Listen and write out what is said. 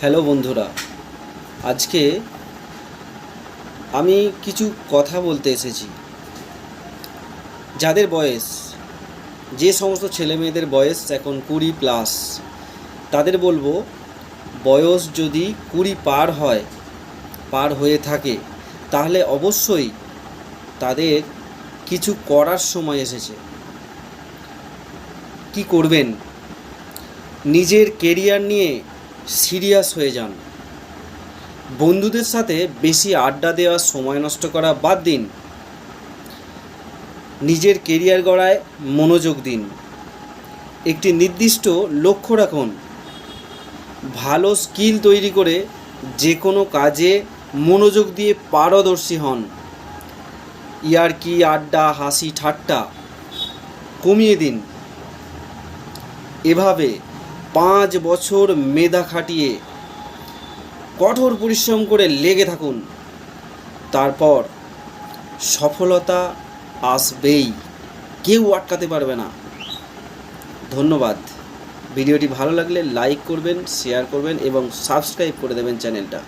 Hello বন্ধুরা, আজকে আমি কিছু কথা বলতে এসেছি। যাদের বয়স, যে সমস্ত ছেলেমেয়েদের বয়স এখন 20+ তাদের বলবো, বয়স যদি 20 পার হয়ে থাকে তাহলে অবশ্যই তাদের কিছু করার সময় এসেছে। কি করবেন? নিজের কেরিয়ার নিয়ে সিরিয়াস হয়ে যান। বন্ধুদের সাথে বেশি আড্ডা দেওয়া, সময় নষ্ট করা বাদ দিন। নিজের কেরিয়ার গড়ায় মনোযোগ দিন। একটি নির্দিষ্ট লক্ষ্য রাখুন। ভালো স্কিল তৈরি করে যে কোনো কাজে মনোযোগ দিয়ে পারদর্শী হন। ইয়ার্কি, আড্ডা, হাসি ঠাট্টা কমিয়ে দিন। এভাবে 5 বছর মেধা খাটিয়ে কঠোর পরিশ্রম করে লেগে থাকুন। তারপর সফলতা আসবেই, কেউ আটকাতে পারবে না। ধন্যবাদ। ভিডিওটি ভালো লাগলে লাইক করবেন, শেয়ার করবেন এবং সাবস্ক্রাইব করে দেবেন চ্যানেলটা।